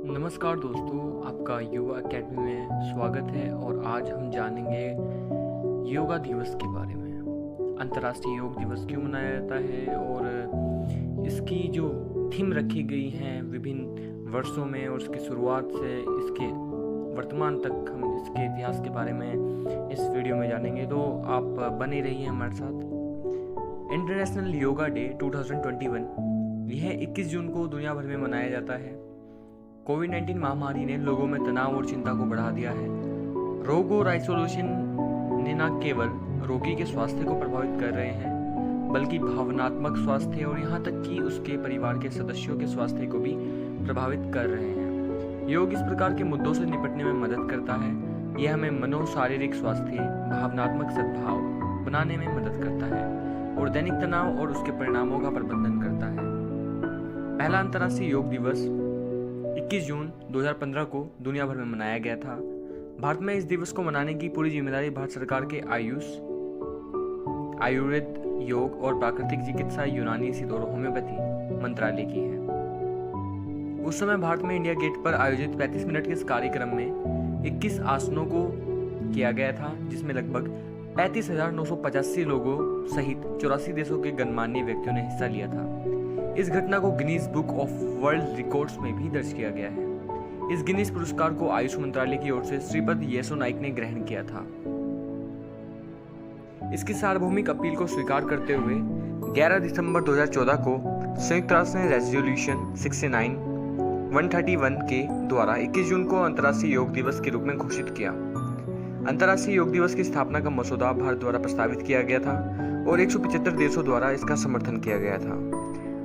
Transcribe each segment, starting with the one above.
नमस्कार दोस्तों, आपका योगा एकेडमी में स्वागत है। और आज हम जानेंगे योगा दिवस के बारे में। अंतर्राष्ट्रीय योग दिवस क्यों मनाया जाता है और इसकी जो थीम रखी गई है विभिन्न वर्षों में और उसकी शुरुआत से इसके वर्तमान तक हम इसके इतिहास के बारे में इस वीडियो में जानेंगे। तो आप बने रहिए हमारे साथ। इंटरनेशनल योगा डे 2021 यह 21 जून को दुनिया भर में मनाया जाता है। कोविड-19 महामारी ने लोगों में तनाव और चिंता को बढ़ा दिया है। रोग और आइसोलेशन ने न केवल रोगी के स्वास्थ्य को प्रभावित कर रहे हैं, बल्कि भावनात्मक स्वास्थ्य और यहाँ तक कि उसके परिवार के सदस्यों के स्वास्थ्य को भी प्रभावित कर रहे हैं। योग इस प्रकार के मुद्दों से निपटने में मदद करता है। यह हमें मनोशारीरिक स्वास्थ्य, भावनात्मक सद्भाव बनाने में मदद करता है और दैनिक तनाव और उसके परिणामों का प्रबंधन करता है। पहला अंतर्राष्ट्रीय योग दिवस 21 जून 2015 को दुनिया भर में मनाया गया था। भारत में इस दिवस को मनाने की पूरी जिम्मेदारी भारत सरकार के आयुर्वेद, योग और प्राकृतिक चिकित्सा, यूनानी सिद्ध और होम्योपैथी मंत्रालय की है। उस समय भारत में इंडिया गेट पर आयोजित 35 मिनट के इस कार्यक्रम में 21 आसनों को किया गया था, जिसमें लगभग 35,985 लोगों सहित 84 देशों के गणमान्य व्यक्तियों ने हिस्सा लिया था। इस घटना को Guinness book of world records में भी दर्ज किया गया है। इस गिनीज पुरस्कार को आयुष मंत्रालय की ओर से श्रीपद येसो नाइक ने ग्रहण किया था। इसकी सार्वभौमिक अपील को स्वीकार करते हुए 11 दिसंबर 2014 को संयुक्त राष्ट्र ने रेजोल्यूशन 69/131 के द्वारा 21 जून को अंतर्राष्ट्रीय योग दिवस के रूप में घोषित किया। अंतर्राष्ट्रीय योग दिवस की स्थापना का मसौदा भारत द्वारा प्रस्तावित किया गया था और 175 देशों द्वारा इसका समर्थन किया गया था।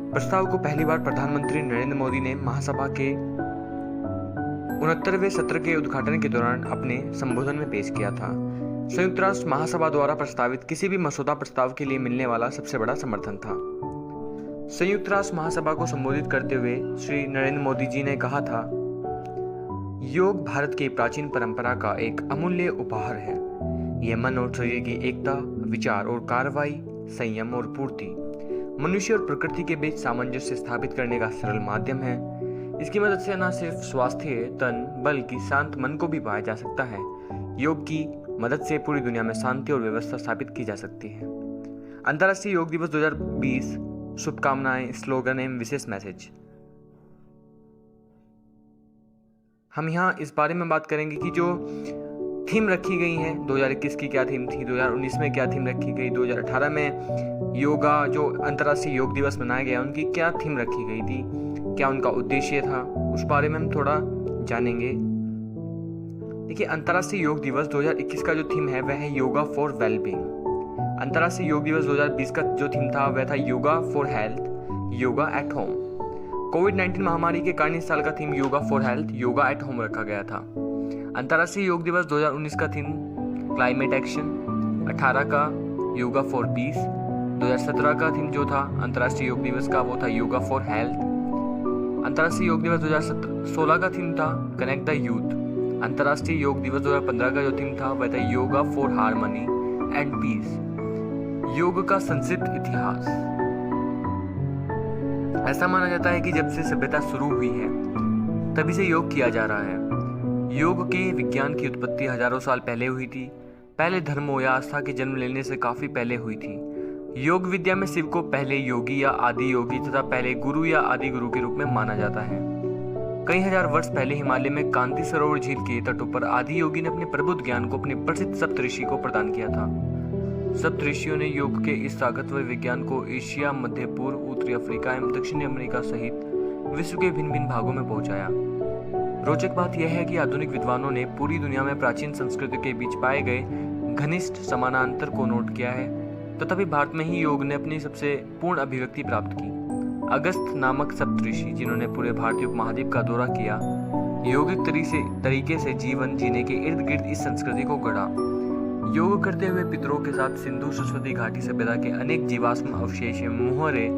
प्रस्ताव को पहली बार प्रधानमंत्री नरेंद्र मोदी ने महासभा के 69वें सत्र के उद्घाटन के दौरान अपने संबोधन में पेश किया था। संयुक्त राष्ट्र महासभा द्वारा प्रस्तावित किसी भी मसौदा प्रस्ताव के लिए मिलने वाला सबसे बड़ा समर्थन था। संयुक्त राष्ट्र महासभा को संबोधित करते हुए श्री नरेंद्र मोदी जी ने कहा था, योग भारत की प्राचीन परंपरा का एक अमूल्य उपहार है। यह मन और शरीर की एकता, विचार और कार्रवाई, संयम और पूर्ति, मनुष्य और प्रकृति के बीच सामंजस्य स्थापित करने का सरल माध्यम है। इसकी मदद से न सिर्फ स्वास्थ्य तन बल्कि शांत मन को भी पाया जा सकता है। योग की मदद से पूरी दुनिया में शांति और व्यवस्था स्थापित की जा सकती है। अंतर्राष्ट्रीय योग दिवस 2020 शुभकामनाएं, स्लोगन एवं विशेष मैसेज। हम यहाँ इस बारे में बात करेंगे कि जो थीम रखी गई है 2021 की क्या थीम थी, 2019 में क्या थीम रखी गई, 2018 में योगा जो अंतर्राष्ट्रीय योग दिवस मनाया गया उनकी क्या थीम रखी गई थी, क्या उनका उद्देश्य था, उस बारे में हम थोड़ा जानेंगे। देखिए, अंतर्राष्ट्रीय योग दिवस 2021 का जो थीम है वह है योगा फॉर वेलबींग। अंतर्राष्ट्रीय योग दिवस 2020 का जो थीम था वह था yoga for health, yoga at home. कोविड-19 महामारी के कारण इस साल का theme yoga for health, yoga at home रखा गया था। अंतर्राष्ट्रीय योग दिवस 2019 का थीम क्लाइमेट एक्शन, 18 का योगा फॉर पीस, 2017 का थीम जो था अंतर्राष्ट्रीय योग दिवस का वो था योगा फॉर हेल्थ। अंतर्राष्ट्रीय योग दिवस 2016 का थीम था कनेक्ट द यूथ। अंतर्राष्ट्रीय योग दिवस 2015 का जो थीम था वह था yoga for harmony and peace. योग का संक्षिप्त इतिहास। ऐसा माना जाता है कि जब से सभ्यता शुरू हुई है तभी से योग किया जा रहा है। योग के विज्ञान की उत्पत्ति हजारों साल पहले हुई थी। पहले धर्मों या आस्था के जन्म लेने से काफी पहले हुई थी। योग विद्या में शिव को पहले योगी या आदि योगी तथा पहले गुरु या आदि गुरु के रूप में माना जाता है। कई हजार वर्ष पहले हिमालय में कांति सरोवर झील के तटों पर आदि योगी ने अपने प्रबुद्ध ज्ञान को अपने प्रसिद्ध सप्तऋषि को प्रदान किया था। सप्तऋषियों ने योग के इस ताकतवर विज्ञान को एशिया, मध्य पूर्व, उत्तरी अफ्रीका एवं दक्षिणी अमेरिका सहित विश्व के भिन्न भिन्न भागों में पहुंचाया। रोचक बात यह है कि आधुनिक विद्वानों ने पूरी दुनिया में प्राचीन संस्कृति के बीच पाए गए घनिष्ठ समानांतर को नोट किया है, तथापि भारत में ही योग ने अपनी सबसे पूर्ण अभिव्यक्ति प्राप्त की। अगस्त नामक सप्तऋषि, जिन्होंने पूरे भारतीय उपमहाद्वीप का दौरा किया, योगिक तरीके से जीवन जीने के इर्द गिर्द इस संस्कृति को गढ़ा। योग करते हुए पितरों के साथ सिंधु सरस्वती घाटी सभ्यता के अनेक जीवाश्म अवशेष मोहरे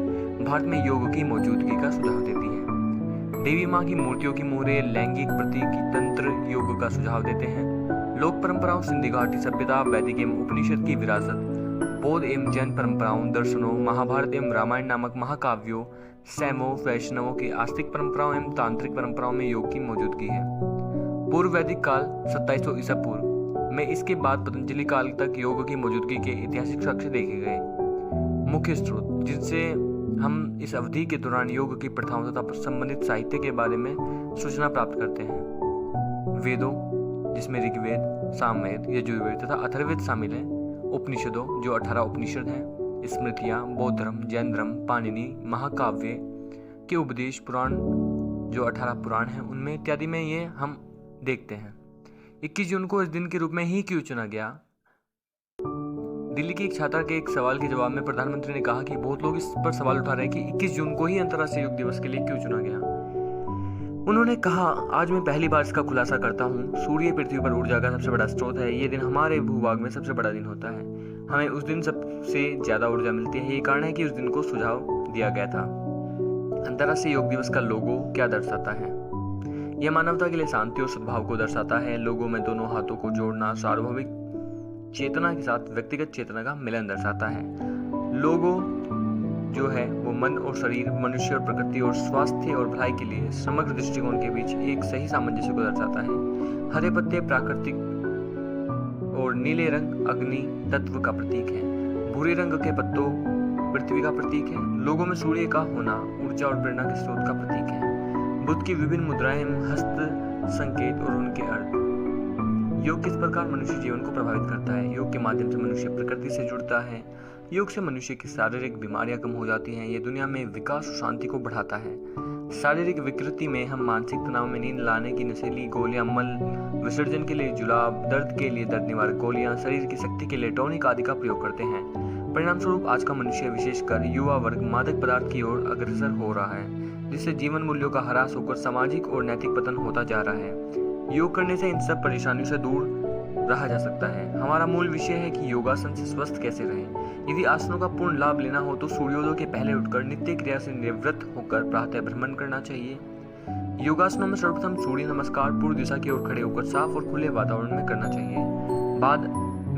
भारत में योग की मौजूदगी का सुझाव देती है। देवी माँ की मूर्तियों की मोहरे लैंगिक प्रतीक तंत्र योग का सुझाव देते हैं। लोक परंपराओं, सिंधी घाटी सभ्यता, वैदिक एवं उपनिषद की विरासत, बौद्ध एवं जैन परंपराओं, दर्शनों, महाभारत एवं रामायण नामक महाकाव्यों, सैमों, वैष्णवों की आस्तिक परंपराओं एवं तांत्रिक परंपराओं में योग की मौजूदगी है। पूर्व वैदिक काल 2700 ईसा पूर्व में इसके बाद पतंजलि काल तक योग की मौजूदगी के ऐतिहासिक साक्ष्य देखे गए। मुख्य स्रोत जिनसे हम इस अवधि के दौरान योग की प्रथाओं तथा संबंधित साहित्य के बारे में सूचना प्राप्त करते हैं। वेदों, जिसमें ऋग्वेद, सामवेद, यजुर्वेद तथा अथर्ववेद शामिल हैं। उपनिषदों, जो 18 उपनिषद हैं। स्मृतियाँ, बौद्ध धर्म, जैन धर्म, पाणिनि, महाकाव्य के उपदेश, पुराण, जो 18 पुराण हैं उनमें इत्यादि में ये हम देखते हैं। 21 जून को इस दिन के रूप में ही क्यों चुना गया? दिल्ली की एक छात्रा के एक सवाल के जवाब में प्रधानमंत्री ने कहा कि बहुत लोग इस पर सवाल उठा रहे हैं कि 21 जून को ही अंतर्राष्ट्रीय योग दिवस के लिए क्यों चुना गया। उन्होंने कहा, आज मैं पहली बार इसका खुलासा करता हूँ। सूर्य पृथ्वी पर ऊर्जा का सबसे बड़ा स्रोत है। ये दिन हमारे भूभाग में सबसे बड़ा दिन होता है। हमें उस दिन सबसे ज्यादा ऊर्जा मिलती है। यही कारण है कि उस दिन को सुझाव दिया गया था। अंतर्राष्ट्रीय योग दिवस का लोगो क्या दर्शाता है? यह मानवता के लिए शांति और सद्भाव को दर्शाता है। लोगों में दोनों हाथों को जोड़ना, सार्वभौमिक चेतना के साथ व्यक्तिगत चेतना का मिलन दर्शाता है। लोगो जो है वो मन और शरीर, मनुष्य और प्रकृति और स्वास्थ्य और भलाई के लिए समग्र दृष्टिकोण के बीच एक सही सामंजस्य को दर्शाता है। हरे पत्ते प्राकृतिक और नीले रंग अग्नि तत्व का प्रतीक है। भूरे रंग के पत्तों पृथ्वी का प्रतीक है। लोगों में सूर्य का होना ऊर्जा और प्रेरणा के स्रोत का प्रतीक है। बुद्ध की विभिन्न मुद्राएं, हस्त संकेत और उनके अर्थ। योग किस प्रकार मनुष्य जीवन को प्रभावित करता है? योग के माध्यम से मनुष्य प्रकृति से जुड़ता है। योग से मनुष्य की शारीरिक बीमारियां कम हो जाती हैं। ये दुनिया में विकास और शांति को बढ़ाता है। शारीरिक विकृति में हम मानसिक तनाव में नींद लाने की नशीली गोलियां, मल विसर्जन के लिए जुलाब, दर्द के लिए दर्द निवारक गोलियां, शरीर की शक्ति के लिए टॉनिक आदि का प्रयोग करते हैं। परिणाम स्वरूप आज का मनुष्य, विशेषकर युवा वर्ग, मादक पदार्थ की ओर अग्रसर हो रहा है, जिससे जीवन मूल्यों का ह्रास होकर सामाजिक और नैतिक पतन होता जा रहा है। योग करने से इन सब परेशानियों से दूर रहा जा सकता है। हमारा मूल विषय है कि योगासन से स्वस्थ कैसे रहें। यदि आसनों का पूर्ण लाभ लेना हो तो सूर्योदय के पहले उठकर नित्य क्रिया से निवृत्त होकर प्रातः भ्रमण करना चाहिए। योगासनों में सर्वप्रथम सूर्य नमस्कार पूर्व दिशा की ओर खड़े होकर साफ और खुले वातावरण में करना चाहिए। बाद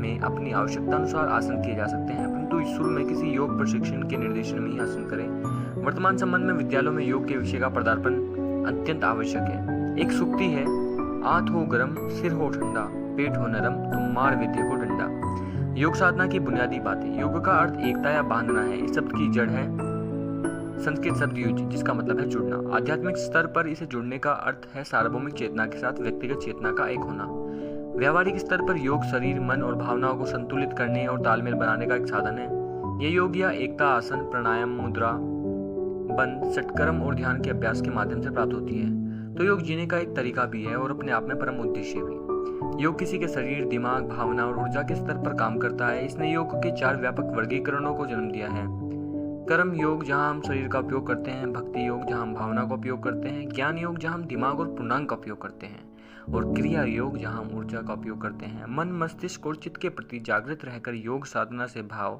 में अपनी आवश्यकता अनुसार आसन किए जा सकते हैं, परंतु शुरू में किसी योग प्रशिक्षण के निर्देशन में ही आसन करें। वर्तमान संबंध में विद्यालयों में योग के विषय का पदार्पण अत्यंत आवश्यक है। एक सूक्ति है, आंत हो गरम, सिर हो ठंडा, पेट हो नरम, तुम मार विद्या को डंडा। योग साधना की बुनियादी बातें। योग का अर्थ एकता या बांधना है। इस शब्द की जड़ है संस्कृत शब्द युज, जिसका मतलब है जुड़ना। आध्यात्मिक स्तर पर इसे जुड़ने का अर्थ है सार्वभौमिक चेतना के साथ व्यक्तिगत चेतना का एक होना। व्यावहारिक स्तर पर योग शरीर, मन और भावनाओं को संतुलित करने और तालमेल बनाने का एक साधन है। यह योग या एकता आसन, प्राणायाम, मुद्रा, बंद, षटकर्म और ध्यान के अभ्यास के माध्यम से प्राप्त होती है। तो योग जीने का एक तरीका भी है और अपने आप में परम उद्देश्य भी। योग किसी के शरीर, दिमाग, भावना और ऊर्जा के स्तर पर काम करता है। इसने योग के 4 व्यापक वर्गीकरणों को जन्म दिया है। कर्म योग, जहां हम शरीर का उपयोग करते हैं। भक्ति योग, जहां हम भावना का उपयोग करते हैं। ज्ञान योग, जहां हम दिमाग और पूर्णांग का उपयोग करते हैं। और क्रिया योग, जहां हम ऊर्जा का उपयोग करते हैं। मन, मस्तिष्क और चित्त के प्रति जागृत रहकर योग साधना से भाव,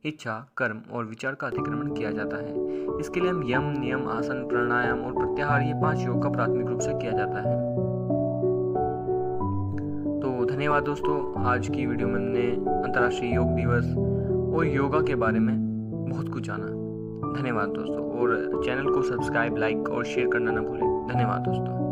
इच्छा, कर्म और विचार का अतिक्रमण किया जाता है। इसके लिए हम यम, नियम, आसन, प्राणायाम और प्रत्याहार, ये 5 योग का प्राथमिक रूप से किया जाता है। तो धन्यवाद दोस्तों, आज की वीडियो में हमने अंतर्राष्ट्रीय योग दिवस और योगा के बारे में बहुत कुछ जाना। धन्यवाद दोस्तों, और चैनल को सब्सक्राइब, लाइक और शेयर करना न भूलें। धन्यवाद दोस्तों।